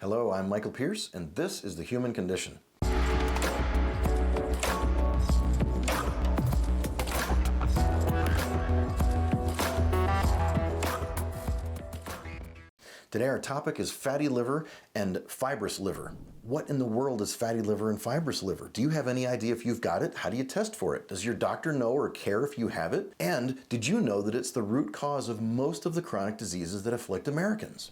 Hello, I'm Michael Pierce, and this is The Human Condition. Today our topic is fatty liver and fibrous liver. What in the world is fatty liver and fibrous liver? Do you have any idea if you've got it? How do you test for it? Does your doctor know or care if you have it? And did you know that it's the root cause of most of the chronic diseases that afflict Americans?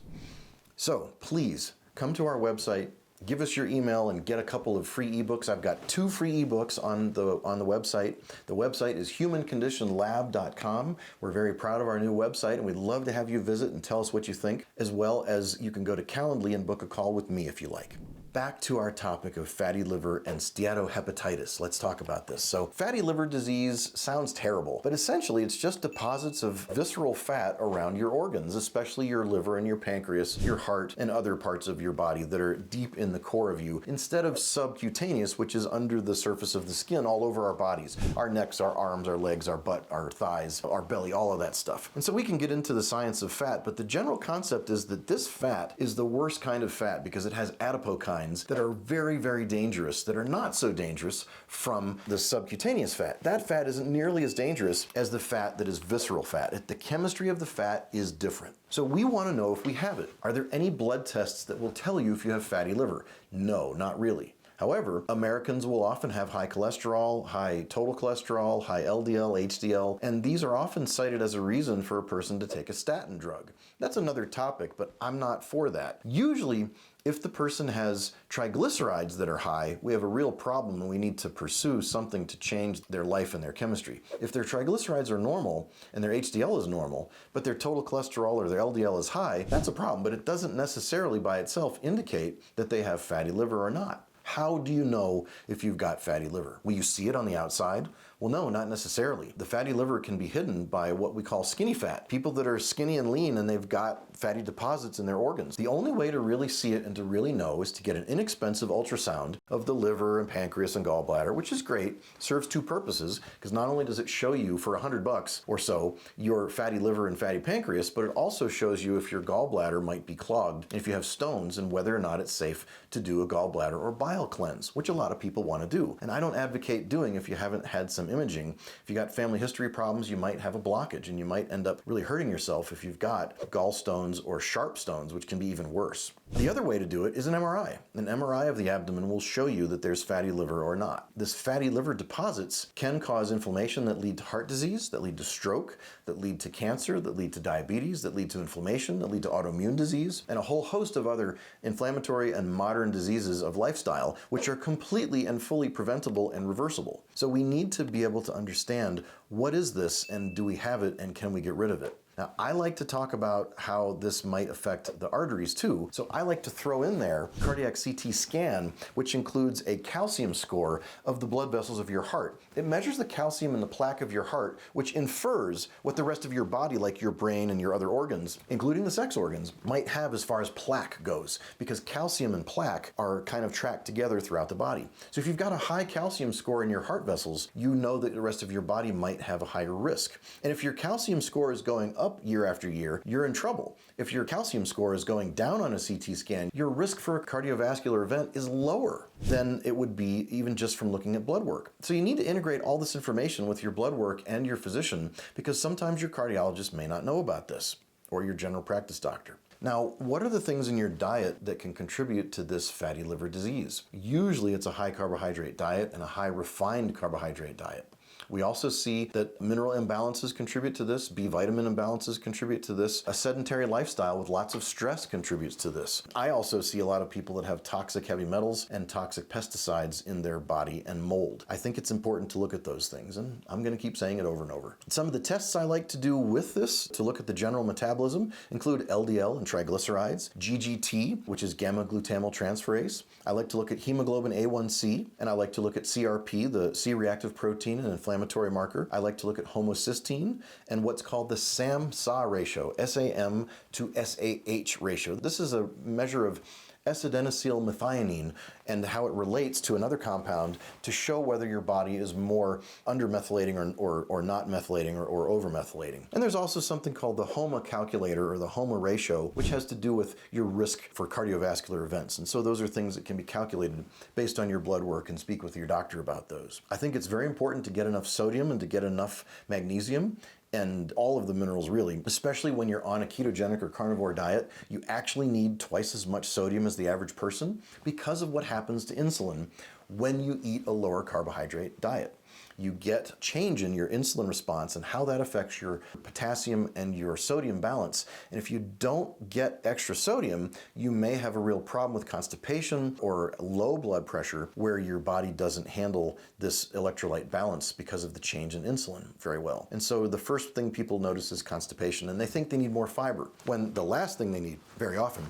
So please come to our website, give us your email, and get a couple of free ebooks. I've got 2 free ebooks on the website. The website is humanconditionlab.com. We're very proud of our new website, and we'd love to have you visit and tell us what you think, as well as you can go to Calendly and book a call with me if you like. Back to our topic of fatty liver and steatohepatitis. Let's talk about this. So fatty liver disease sounds terrible, but essentially it's just deposits of visceral fat around your organs, especially your liver and your pancreas, your heart, and other parts of your body that are deep in the core of you, instead of subcutaneous, which is under the surface of the skin all over our bodies, our necks, our arms, our legs, our butt, our thighs, our belly, all of that stuff. And so we can get into the science of fat, but the general concept is that this fat is the worst kind of fat because it has adipokines that are very, very dangerous, that are not so dangerous from the subcutaneous fat. That fat isn't nearly as dangerous as the fat that is visceral fat. The chemistry of the fat is different. So we want to know if we have it. Are there any blood tests that will tell you if you have fatty liver? No, not really. However, Americans will often have high cholesterol, high total cholesterol, high LDL, HDL, and these are often cited as a reason for a person to take a statin drug. That's another topic, but I'm not for that. Usually, if the person has triglycerides that are high, we have a real problem and we need to pursue something to change their life and their chemistry. If their triglycerides are normal and their HDL is normal, but their total cholesterol or their LDL is high, that's a problem, but it doesn't necessarily by itself indicate that they have fatty liver or not. How do you know if you've got fatty liver? Will you see it on the outside? Well, no, not necessarily. The fatty liver can be hidden by what we call skinny fat. People that are skinny and lean and they've got fatty deposits in their organs. The only way to really see it and to really know is to get an inexpensive ultrasound of the liver and pancreas and gallbladder, which is great, serves 2 purposes, because not only does it show you for $100 or so your fatty liver and fatty pancreas, but it also shows you if your gallbladder might be clogged, and if you have stones, and whether or not it's safe to do a gallbladder or bile cleanse, which a lot of people want to do. And I don't advocate doing if you haven't had some imaging. If you got family history problems, you might have a blockage and you might end up really hurting yourself if you've got gallstones or sharp stones, which can be even worse. The other way to do it is an MRI. An MRI of the abdomen will show you that there's fatty liver or not. This fatty liver deposits can cause inflammation that lead to heart disease, that lead to stroke, that lead to cancer, that lead to diabetes, that lead to inflammation, that lead to autoimmune disease, and a whole host of other inflammatory and modern diseases of lifestyle, which are completely and fully preventable and reversible. So we need to be able to understand what is this and do we have it and can we get rid of it? Now, I like to talk about how this might affect the arteries too, so I like to throw in there cardiac CT scan, which includes a calcium score of the blood vessels of your heart. It measures the calcium in the plaque of your heart, which infers what the rest of your body, like your brain and your other organs, including the sex organs, might have as far as plaque goes, because calcium and plaque are kind of tracked together throughout the body. So if you've got a high calcium score in your heart vessels, you know that the rest of your body might have a higher risk. And if your calcium score is going up year after year, you're in trouble. If your calcium score is going down on a CT scan, your risk for a cardiovascular event is lower than it would be even just from looking at blood work. So you need to integrate all this information with your blood work and your physician, because sometimes your cardiologist may not know about this, or your general practice doctor. Now, what are the things in your diet that can contribute to this fatty liver disease? Usually it's a high carbohydrate diet and a high refined carbohydrate diet. We also see that mineral imbalances contribute to this, B vitamin imbalances contribute to this, a sedentary lifestyle with lots of stress contributes to this. I also see a lot of people that have toxic heavy metals and toxic pesticides in their body and mold. I think it's important to look at those things, and I'm going to keep saying it over and over. Some of the tests I like to do with this to look at the general metabolism include LDL and triglycerides, GGT, which is gamma-glutamyl-transferase. I like to look at hemoglobin A1C, and I like to look at CRP, the C-reactive protein and inflammatory marker. I like to look at homocysteine and what's called the SAM-SA ratio, SAM to SAH ratio. This is a measure of S-adenosylmethionine and how it relates to another compound to show whether your body is more undermethylating or not methylating or over-methylating. And there's also something called the HOMA calculator or the HOMA ratio, which has to do with your risk for cardiovascular events. And so those are things that can be calculated based on your blood work, and speak with your doctor about those. I think it's very important to get enough sodium and to get enough magnesium and all of the minerals really, especially when you're on a ketogenic or carnivore diet. You actually need twice as much sodium as the average person because of what happens to insulin when you eat a lower carbohydrate diet. You get change in your insulin response and how that affects your potassium and your sodium balance. And if you don't get extra sodium, you may have a real problem with constipation or low blood pressure where your body doesn't handle this electrolyte balance because of the change in insulin very well. And so the first thing people notice is constipation, and they think they need more fiber, when the last thing they need very often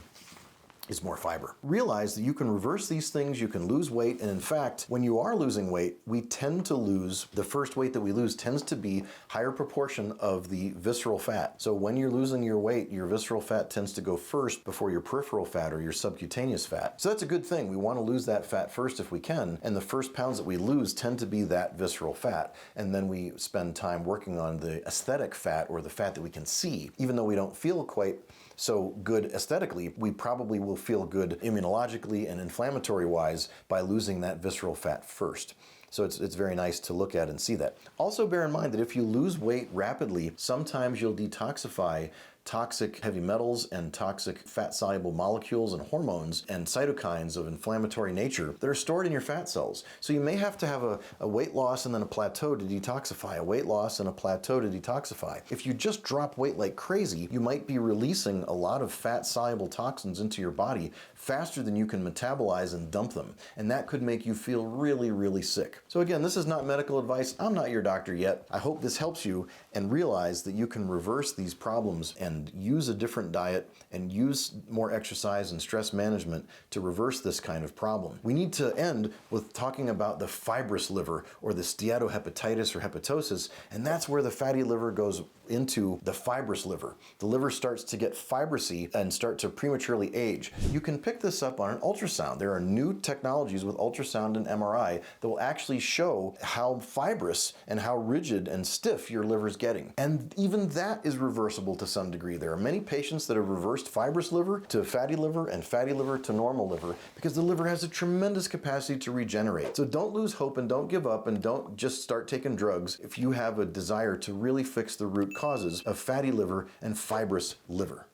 is more fiber. Realize that you can reverse these things, you can lose weight, and in fact, when you are losing weight, we tend to lose, the first weight that we lose tends to be higher proportion of the visceral fat. So when you're losing your weight, your visceral fat tends to go first before your peripheral fat or your subcutaneous fat. So that's a good thing. We want to lose that fat first if we can, and the first pounds that we lose tend to be that visceral fat. And then we spend time working on the aesthetic fat, or the fat that we can see. Even though we don't feel quite so good aesthetically, we probably will feel good immunologically and inflammatory wise by losing that visceral fat first. So it's very nice to look at and see that. Also bear in mind that if you lose weight rapidly, sometimes you'll detoxify toxic heavy metals and toxic fat-soluble molecules and hormones and cytokines of inflammatory nature that are stored in your fat cells. So you may have to have a weight loss and then a plateau to detoxify, a weight loss and a plateau to detoxify. If you just drop weight like crazy, you might be releasing a lot of fat-soluble toxins into your body faster than you can metabolize and dump them. And that could make you feel really, really sick. So again, this is not medical advice. I'm not your doctor yet. I hope this helps you and realize that you can reverse these problems and use a different diet and use more exercise and stress management to reverse this kind of problem. We need to end with talking about the fibrous liver, or the steatohepatitis or hepatosis, and that's where the fatty liver goes into the fibrous liver. The liver starts to get fibrosy and start to prematurely age. You can pick this up on an ultrasound. There are new technologies with ultrasound and MRI that will actually show how fibrous and how rigid and stiff your liver is getting. And even that is reversible to some degree. There are many patients that have reversed fibrous liver to fatty liver and fatty liver to normal liver because the liver has a tremendous capacity to regenerate. So don't lose hope and don't give up and don't just start taking drugs if you have a desire to really fix the root causes of fatty liver and fibrous liver.